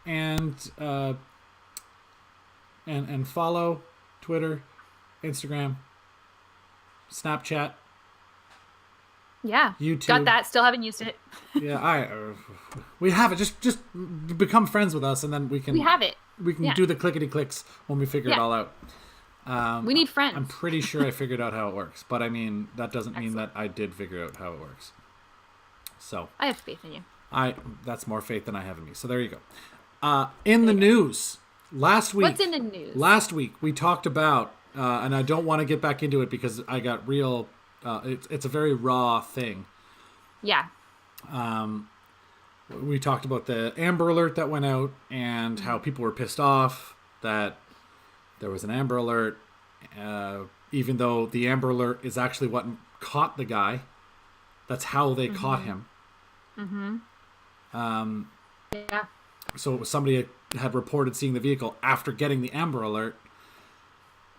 and follow. Twitter, Instagram, Snapchat. Yeah. YouTube. Got that. Still haven't used it. Yeah, we have it. Just become friends with us, and then we can. We have it. We can do the clickety clicks when we figure it all out. We need friends. I'm pretty sure I figured out how it works, but I mean that doesn't mean that I did figure out how it works. So I have faith in you. That's more faith than I have in me. So there you go. In the news last week. What's in the news? Last week we talked about, and I don't want to get back into it because I got real. It's a very raw thing. Yeah. We talked about the Amber Alert that went out and how people were pissed off that there was an Amber Alert, even though the Amber Alert is actually what caught the guy. That's how they caught him. Yeah. So it was somebody had reported seeing the vehicle after getting the Amber Alert.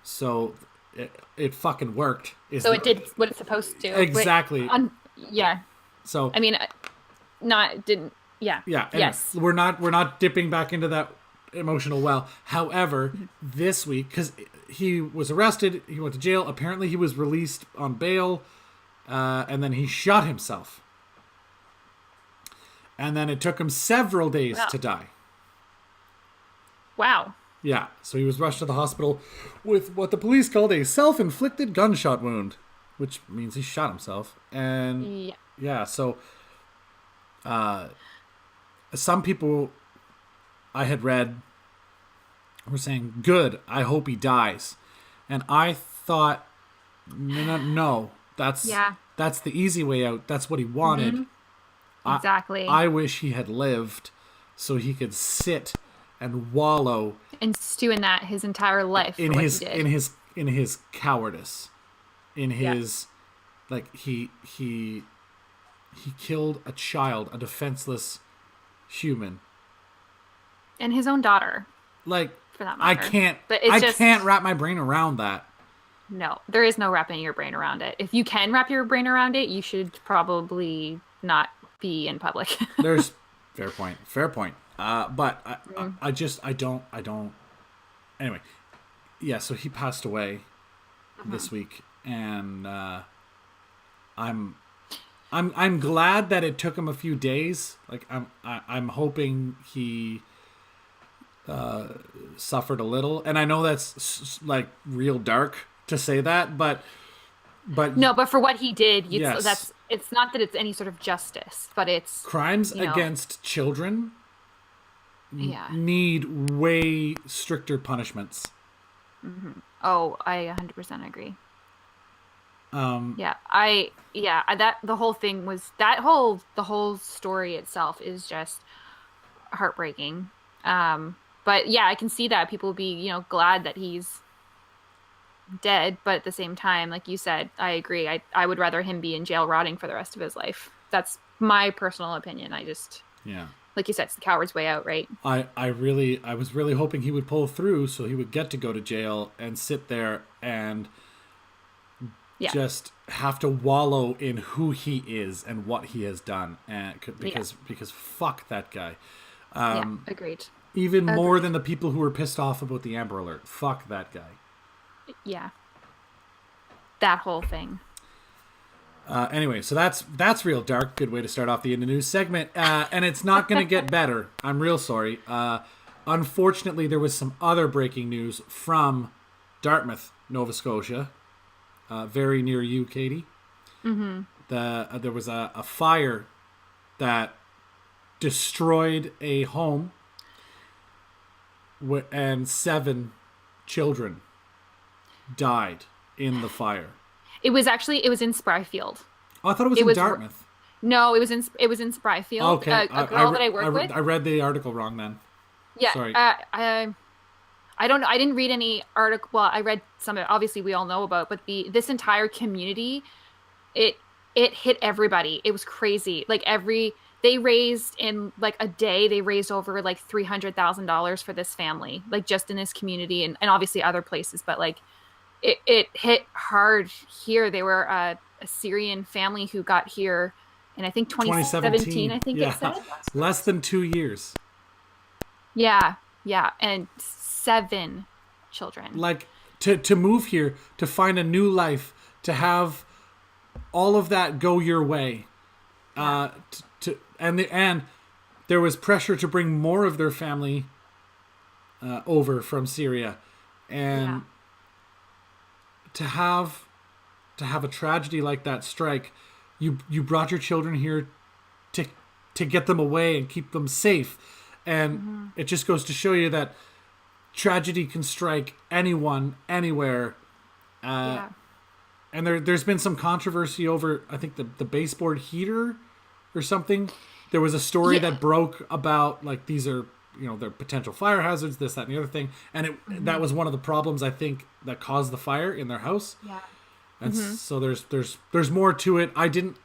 So it fucking worked. So it did what it's supposed to. Exactly. Yeah. So I mean, didn't. Yeah. Yeah. Anyway, Yes. We're not dipping back into that emotional well. However, this week, because he was arrested, he went to jail. Apparently, he was released on bail, and then he shot himself. And then it took him several days to die. Wow. Yeah. So he was rushed to the hospital with what the police called a self-inflicted gunshot wound, which means he shot himself. And yeah, so some people I had read were saying, good, I hope he dies. And I thought, no, that's the easy way out. That's what he wanted. Exactly. I wish he had lived so he could sit and wallow and stew in that his entire life in his cowardice, in his like he killed a child, a defenseless human, and his own daughter. Like, for that matter. I can't wrap my brain around that. No, there is no wrapping your brain around it. If you can wrap your brain around it, you should probably not be in public. There's fair point. But I don't. Anyway, yeah. So he passed away this week, and I'm glad that it took him a few days. Like I'm hoping he suffered a little, and I know that's like real dark to say that, but no, but for what he did, yes. It's not that it's any sort of justice, but it's crimes against children. Yeah. Need way stricter punishments. Oh, I 100% agree. The whole thing was the whole story itself is just heartbreaking. But yeah, I can see that people will be, glad that he's dead, but at the same time, like you said, I agree. I would rather him be in jail rotting for the rest of his life. That's my personal opinion. Like you said, it's the coward's way out, right? I was really hoping he would pull through so he would get to go to jail and sit there and just have to wallow in who he is and what he has done, and because fuck that guy. Agreed. Even more than the people who were pissed off about the Amber Alert. Fuck that guy. Yeah. That whole thing. Anyway, so that's real dark. Good way to start off the In the News segment. And it's not going to get better. I'm real sorry. Unfortunately, there was some other breaking news from Dartmouth, Nova Scotia. Very near you, Katie. Mm-hmm. There was a fire that destroyed a home and 7 children died in the fire. It was in Spryfield. Oh, I thought it was in Dartmouth. No, it was in Spryfield. Okay, A girl that I work with. I read the article wrong then. Yeah. Sorry. I don't know. I didn't read any article. Well, I read some of it. Obviously, we all know about, but this entire community, it it hit everybody. It was crazy. Like they raised in like a day, they raised over like $300,000 for this family, like just in this community and obviously other places. But like it hit hard here. They were a Syrian family who got here in I think 2017. I think Yeah. it said. Less than 2 years. Yeah, yeah, and 7 children. Like to move here, to find a new life, to have all of that go your way. And there was pressure to bring more of their family over from Syria, and to have a tragedy like that strike. You brought your children here to get them away and keep them safe, and it just goes to show you that tragedy can strike anyone, anywhere. And there's been some controversy over, I think, the baseboard heater or something. There was a story that broke about, like, these are, they're potential fire hazards, this, that, and the other thing. And that was one of the problems, I think, that caused the fire in their house. Yeah. And so there's more to it. I didn't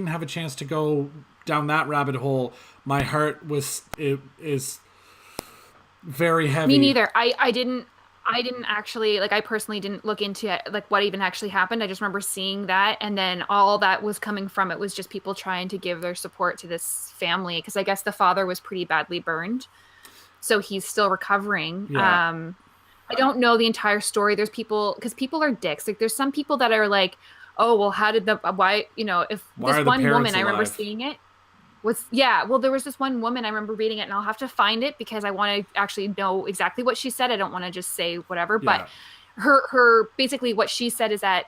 have a chance to go down that rabbit hole. My heart is very heavy. Me neither. I didn't actually, like, I personally didn't look into it, like what even actually happened. I just remember seeing that, and then all that was coming from it was just people trying to give their support to this family, because I guess the father was pretty badly burned, so he's still recovering. I don't know the entire story. There's people, because people are dicks. Like, there's some people that are like, oh, well, how did why if why this are the one parents woman, I remember alive? seeing it. Well, there was this one woman, I remember reading it, and I'll have to find it because I want to actually know exactly what she said. I don't want to just say whatever, but her basically what she said is that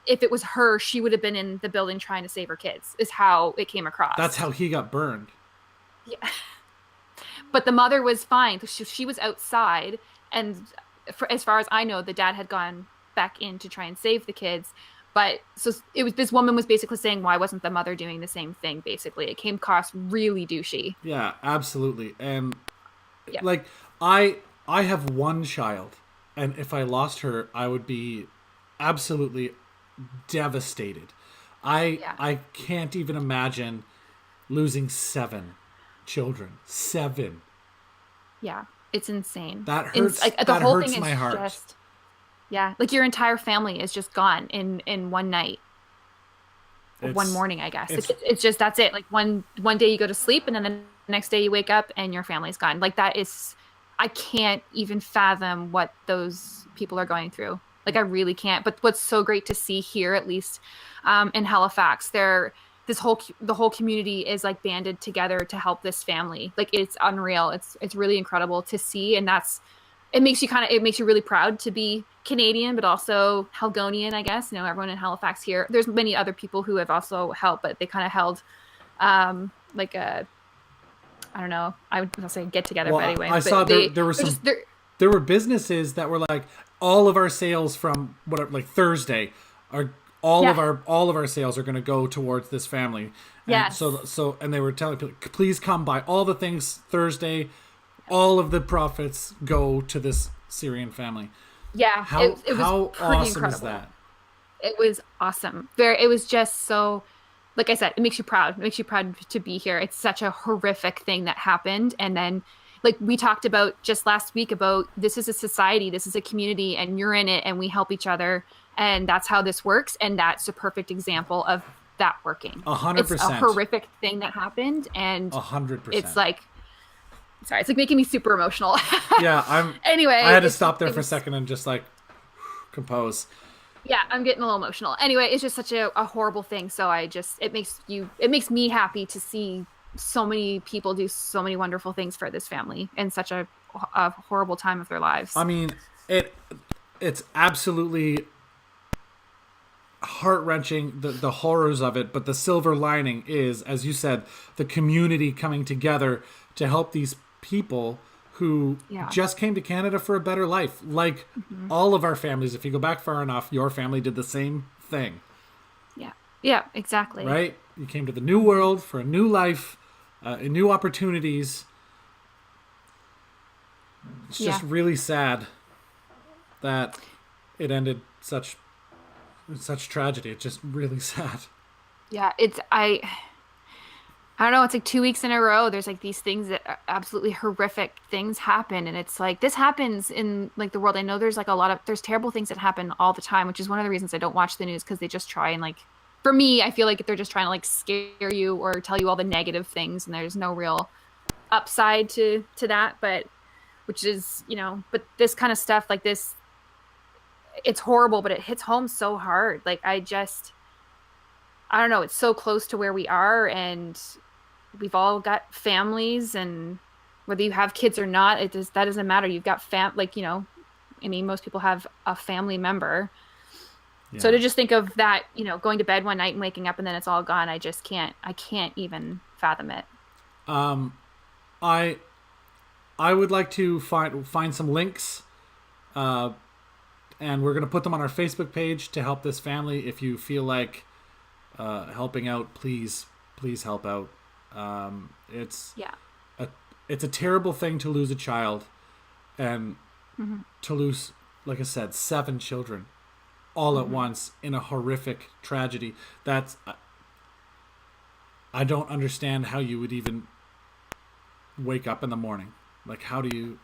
if it was her, she would have been in the building trying to save her kids, is how it came across. That's how he got burned. Yeah. But the mother was fine. She was outside, and as far as I know, the dad had gone back in to try and save the kids. But so it was, this woman was basically saying, why wasn't the mother doing the same thing? Basically, it came across really douchey. Yeah, absolutely. And like, I have one child, and if I lost her, I would be absolutely devastated. I can't even imagine losing 7 children. 7. Yeah, it's insane. That hurts. The whole hurts my heart. Like your entire family is just gone in one night. Or one morning, I guess. It's just, that's it. Like one day you go to sleep, and then the next day you wake up and your family's gone. Like, that is, I can't even fathom what those people are going through. Like, I really can't. But what's so great to see here, at least in Halifax, the whole community is like banded together to help this family. Like, it's unreal. It's really incredible to see, and it makes you really proud to be Canadian, but also Helgonian, I guess. Everyone in Halifax here. There's many other people who have also helped, but they kind of held like a, I don't know, I would say get together. But anyway, I saw there were businesses that were like, all of our sales from whatever, like Thursday, are all of our sales are going to go towards this family. And so and they were telling people, please come buy all the things Thursday. All of the profits go to this Syrian family. Yeah, it was how awesome incredible. Is that? It was awesome. It was just so, like I said, it makes you proud. It makes you proud to be here. It's such a horrific thing that happened. And then, like we talked about just last week, about this is a society, this is a community, and you're in it, and we help each other. And that's how this works. And that's a perfect example of that working. 100%. It's a horrific thing that happened. And 100%. It's like, sorry, it's like making me super emotional. Anyway, I had to stop there for a second and just like compose. Yeah, I'm getting a little emotional. Anyway, it's just such a horrible thing. So it makes me happy to see so many people do so many wonderful things for this family in such a horrible time of their lives. I mean, it's absolutely heart-wrenching, the horrors of it, but the silver lining is, as you said, the community coming together to help these people who just came to Canada for a better life. Like all of our families, if you go back far enough, your family did the same thing. Yeah, exactly. Right? You came to the new world for a new life, new opportunities. It's just really sad that it ended such tragedy. It's just really sad. Yeah, I don't know, it's like 2 weeks in a row. There's like these things that are absolutely horrific things happen. And it's like, this happens in like the world. I know there's like there's terrible things that happen all the time, which is one of the reasons I don't watch the news, because they just try and like, for me, I feel like they're just trying to like scare you or tell you all the negative things. And there's no real upside to that. But which is, but this kind of stuff like this, it's horrible, but it hits home so hard. Like I don't know. It's so close to where we are, and we've all got families, and whether you have kids or not, that doesn't matter. You've got most people have a family member. Yeah. So to just think of that, going to bed one night and waking up and then it's all gone, I can't even fathom it. I would like to find some links, and we're going to put them on our Facebook page to help this family. If you feel like helping out, please help out. It's a terrible thing to lose a child, and to lose, like I said, 7 children all at once in a horrific tragedy. I don't understand how you would even wake up in the morning. Like, how do you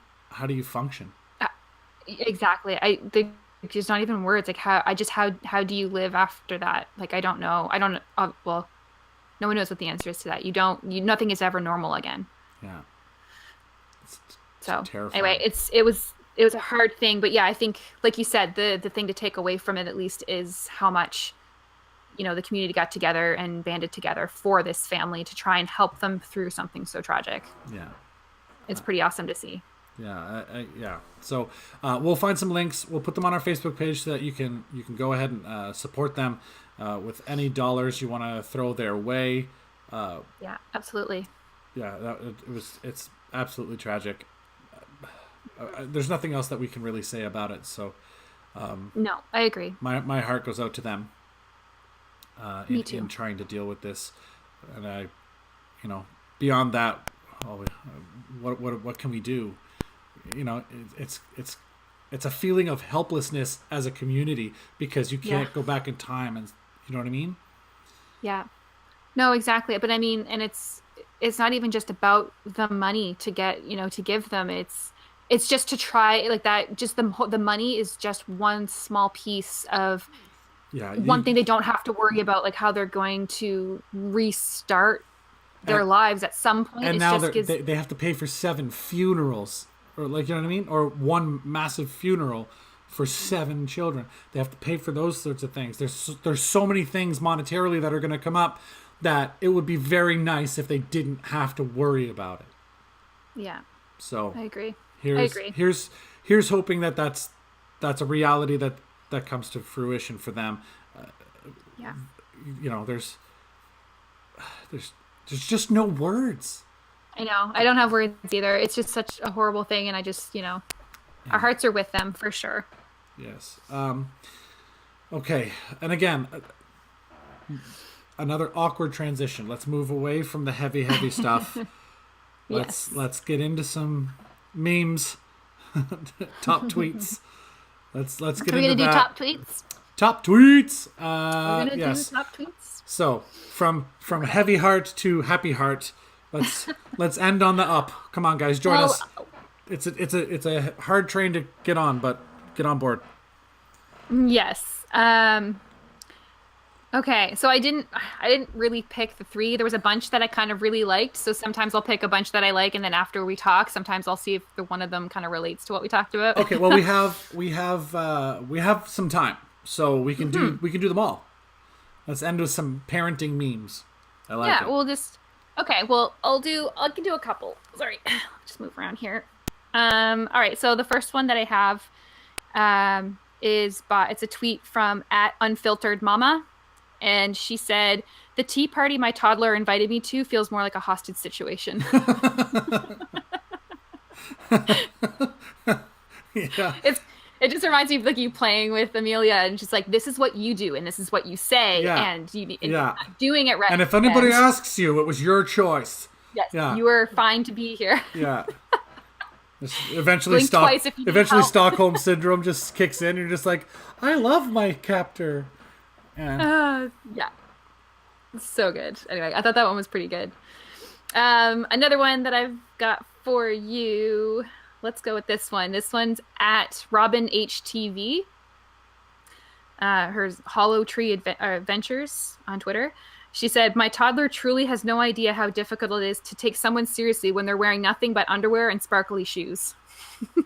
function? Exactly. There's not even words. Like how do you live after that? Like, I don't know. Well, no one knows what the answer is to that. Nothing is ever normal again. Yeah. It's terrifying. Anyway, it was a hard thing, but yeah, I think, like you said, the thing to take away from it at least is how much, the community got together and banded together for this family to try and help them through something so tragic. Yeah. It's pretty awesome to see. Yeah, yeah. So we'll find some links. We'll put them on our Facebook page so that you can go ahead and support them with any dollars you want to throw their way. Yeah, absolutely. Yeah, it's absolutely tragic. There's nothing else that we can really say about it. So no, I agree. My heart goes out to them. Me too. In trying to deal with this, and I, beyond that, what can we do? It's a feeling of helplessness as a community because you can't go back in time, and you know what I mean? Yeah. No, exactly. But I mean, and it's not even just about the money to get, to give them. It's just to try like that. Just the money is just one small piece of one thing they don't have to worry about, like how they're going to restart their lives at some point. And now they have to pay for 7 funerals, or like, you know what I mean? Or one massive funeral for 7 children. They have to pay for those sorts of things. There's so many things monetarily that are going to come up that it would be very nice if they didn't have to worry about it. Yeah. So I agree. Here's hoping that's a reality that comes to fruition for them. Yeah. There's just no words. I know. I don't have words either. It's just such a horrible thing, and I just, our hearts are with them for sure. Yes. Okay. And again, another awkward transition. Let's move away from the heavy stuff. Let's get into some memes, top tweets. Let's get into that. Are we gonna do top tweets? Top tweets. We're gonna do top tweets. So from heavy heart to happy heart. Let's end on the up. Come on, guys, join us. It's a hard train to get on, but get on board. Yes. Okay, so I didn't really pick the 3. There was a bunch that I kind of really liked. So sometimes I'll pick a bunch that I like, and then after we talk, sometimes I'll see if one of them kind of relates to what we talked about. Okay, well we have some time, so we can do them all. Let's end with some parenting memes. I like it. Yeah, we'll just. Okay, well I can do a couple. Sorry, just move around here. All right, so the first one that I have, it's a tweet from @unfilteredmama. And she said, "The tea party my toddler invited me to feels more like a hostage situation." Yeah. It just reminds me of like you playing with Amelia, and she's like, "This is what you do, and this is what you say, and you're not doing it right." And if anybody asks you, it was your choice. Yes, you were fine to be here. Yeah. Eventually, Blink twice if you need help. Stockholm syndrome just kicks in. You're just like, I love my captor. And Yeah. It's so good. Anyway, I thought that one was pretty good. Another one that I've got for you. Let's go with this one. This one's at Robin HTV. Her Hollow Tree Adventures on Twitter. She said, my toddler truly has no idea how difficult it is to take someone seriously when they're wearing nothing but underwear and sparkly shoes. I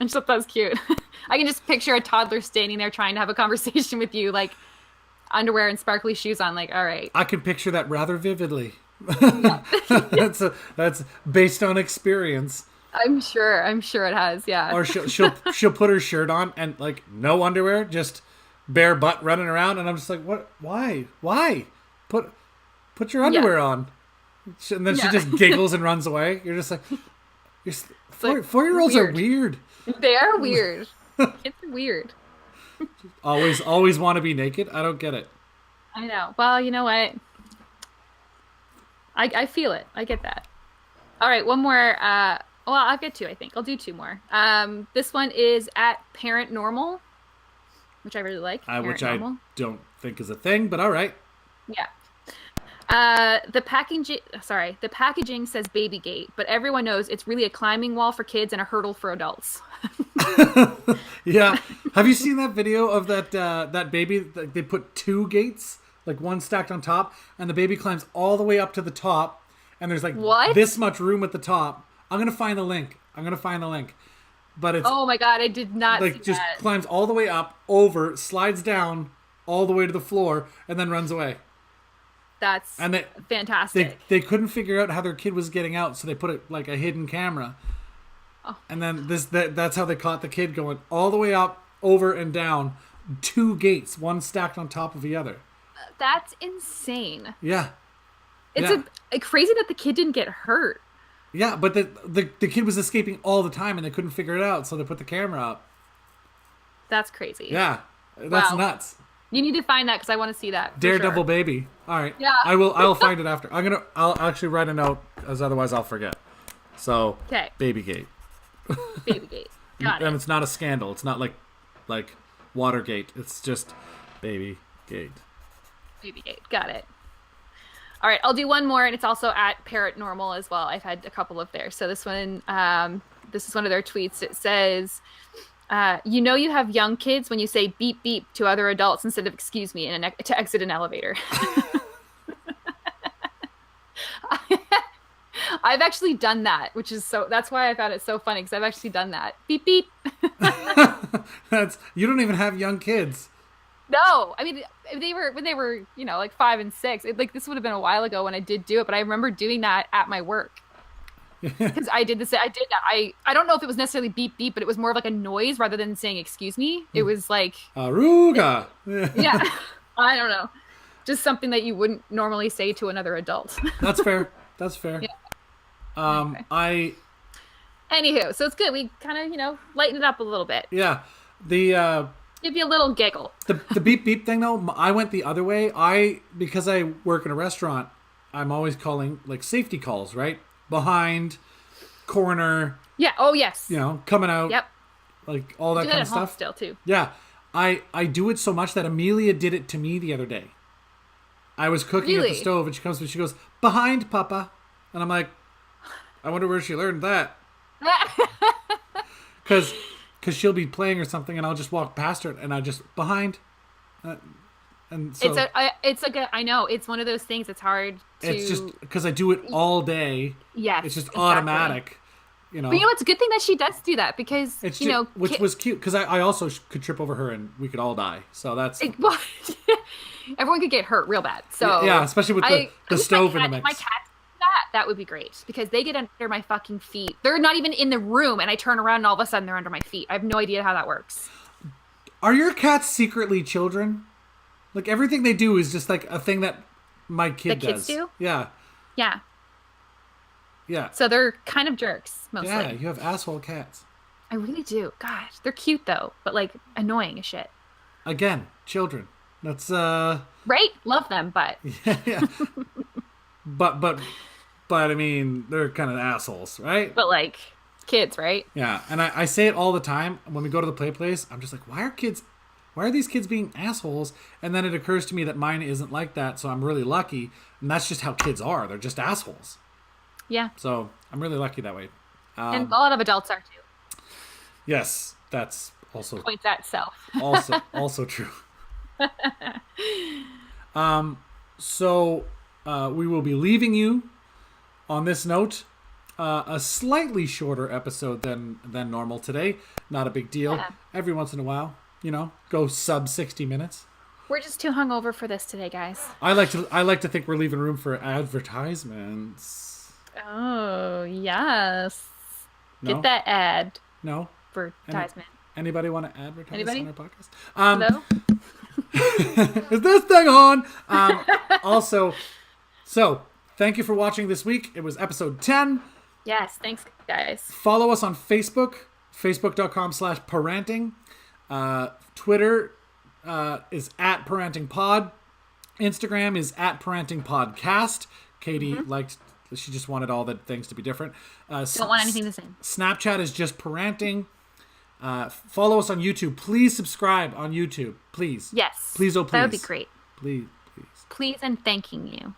just thought that was cute. I can just picture a toddler standing there trying to have a conversation with you, like underwear and sparkly shoes on, like, all right. I can picture that rather vividly. That's based on experience. I'm sure it has, yeah. Or she'll put her shirt on and like no underwear, just bare butt running around, and I'm just like, what? Why? Put your underwear on. And then she just giggles and runs away. You're just like, four-year-olds are weird. They are weird. It's weird. Always want to be naked. I don't get it. I know. Well, you know what? I feel it. I get that. All right, one more. Well, I'll get two, I think. I'll do two more. This one is at Parent Normal, which I really like. Which Normal. I don't think is a thing, but all right. Yeah. The packaging says Babygate, but everyone knows it's really a climbing wall for kids and a hurdle for adults. Yeah. Have you seen that video of that baby? They put two gates, like one stacked on top, and the baby climbs all the way up to the top, and there's like this much room at the top. I'm gonna find the link. But it's, oh my god, I did not see just that. Climbs all the way up, over, slides down all the way to the floor, and then runs away. That's fantastic. They couldn't figure out how their kid was getting out, so they put it like a hidden camera. Oh. And then that's how they caught the kid going all the way up, over, and down. Two gates, one stacked on top of the other. That's insane. Yeah. It's crazy that the kid didn't get hurt. Yeah, but the kid was escaping all the time, and they couldn't figure it out, so they put the camera up. That's crazy. Yeah, that's nuts. You need to find that because I want to see that. Daredevil baby. All right. Yeah. I'll find it after. I'll actually write a note, as otherwise I'll forget. So. Okay. Babygate. Babygate. Got it. And it's not a scandal. It's not like Watergate. It's just Babygate. Babygate. Got it. All right, I'll do one more, and it's also at Parrot Normal as well. I've had a couple of theirs. So this one, this is one of their tweets. It says, you know you have young kids when you say beep beep to other adults instead of excuse me to exit an elevator. I've actually done that, which is that's why I found it so funny, because I've actually done that. Beep beep. You don't even have young kids. No, I mean when they were like 5 and 6. This would have been a while ago when I did do it, but I remember doing that at my work because I did that. I don't know if it was necessarily beep beep, but it was more of like a noise rather than saying excuse me. It was like aruga. Yeah, I don't know, just something that you wouldn't normally say to another adult. That's fair. Yeah. Okay. Anywho, so it's good. We kind of lighten it up a little bit. Yeah, give you a little giggle. The beep beep thing though, I went the other way. Because I work in a restaurant, I'm always calling like safety calls, right? Behind, corner. Yeah. Oh yes. Coming out. Yep. Like all that kind of stuff. Still too. Yeah, I do it so much that Amelia did it to me the other day. I was cooking at the stove, and she comes and she goes, "Behind, Papa," and I'm like, I wonder where she learned that. Because she'll be playing or something, and I'll just walk past her, and I just behind, and so I know it's one of those things. It's hard to. It's just because I do it all day. Yes, it's just exactly. Automatic. But it's a good thing that she does do that, because it's which was cute, because I also could trip over her and we could all die. So that's everyone could get hurt real bad. So yeah, especially with the stove in the mix. My cat. That would be great, because they get under my fucking feet. They're not even in the room, and I turn around and all of a sudden they're under my feet. I have no idea how that works. Are your cats secretly children? Like everything they do is just like a thing that my kid does. Kids do? Yeah. Yeah. Yeah. So they're kind of jerks, mostly. Yeah, you have asshole cats. I really do. Gosh, they're cute though, but like annoying as shit. Again, children. That's right? Love them, but yeah. But but I mean, they're kind of assholes, right? But like kids, right? Yeah, and I say it all the time when we go to the play place. I'm just like, why are these kids being assholes? And then it occurs to me that mine isn't like that, so I'm really lucky. And that's just how kids are. They're just assholes. Yeah. So I'm really lucky that way. And a lot of adults are too. Yes, that's also Points at self. also true. So we will be leaving you on this note. A slightly shorter episode than normal today. Not a big deal. Yeah. Every once in a while, go sub 60 minutes. We're just too hungover for this today, guys. I like to think we're leaving room for advertisements. Oh, yes. No? Get that ad. No? Advertisement. Anybody want to advertise Anybody? on our podcast? No? Is this thing on? Also, so thank you for watching this week. It was episode 10. Yes, thanks, guys. Follow us on Facebook, facebook.com/PaRANTing. Twitter is @PaRANTingPod. Instagram is @PaRANTingPodcast. Katie she just wanted all the things to be different. Don't want anything the same. Snapchat is just PaRANTing. Follow us on YouTube. Please subscribe on YouTube. Please. Yes. Please, oh please. That would be great. Please. Please and thanking you.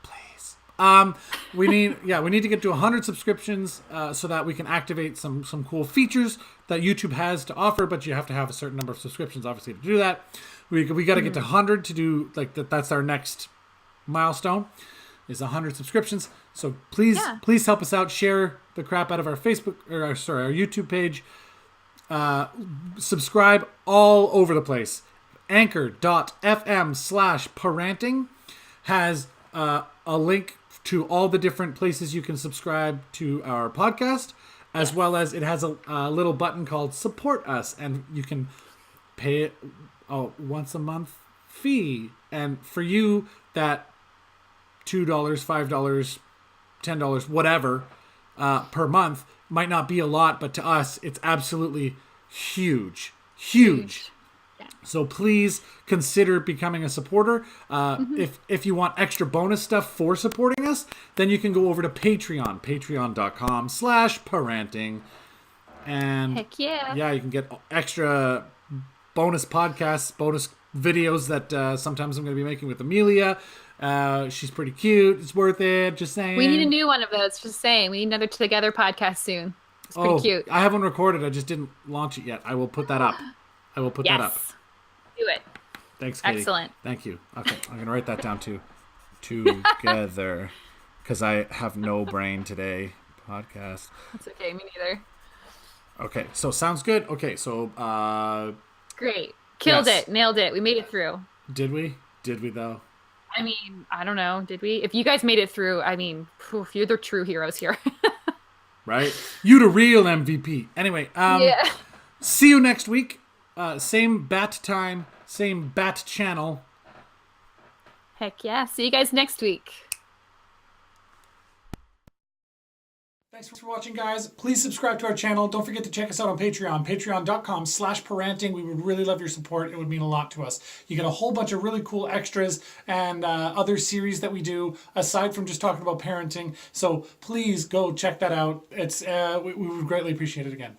We need to get to 100 subscriptions so that we can activate some cool features that YouTube has to offer, but you have to have a certain number of subscriptions obviously to do that. We got to get to 100 to do like that. That's our next milestone is 100 subscriptions. So please help us out. Share the crap out of our Facebook our YouTube page. Subscribe all over the place. Anchor.fm/PaRANTing has a link to all the different places you can subscribe to our podcast, as well as it has a little button called Support Us, and you can pay a once a month fee. And for you, that $2, $5, $10, whatever, per month might not be a lot, but to us, it's absolutely huge. So please consider becoming a supporter. If you want extra bonus stuff for supporting us, then you can go over to Patreon, patreon.com/PaRANTing. And Heck yeah. Yeah, you can get extra bonus podcasts, bonus videos that sometimes I'm going to be making with Amelia. She's pretty cute. It's worth it. Just saying. We need a new one of those. Just saying. We need another Together podcast soon. It's pretty cute. I have one recorded. I just didn't launch it yet. I will put that up. That up. Do it. Thanks, Katie. Excellent. Thank you. Okay, I'm going to write that down too. Together. Because I have no brain today. Podcast. That's okay. Me neither. Okay, so sounds good. Okay, so... Great. Killed yes. it. Nailed it. We made it through. Did we? Did we, though? I mean, I don't know. Did we? If you guys made it through, I mean, you're the true heroes here. Right? You the real MVP. Anyway, yeah. See you next week. Same bat time, same bat channel. Heck yeah. See you guys next week. Thanks for watching, guys. Please subscribe to our channel. Don't forget to check us out on Patreon, patreon.com/PaRANTing. We would really love your support. It would mean a lot to us. You get a whole bunch of really cool extras and other series that we do, aside from just talking about parenting. So please go check that out. It's we would greatly appreciate it again.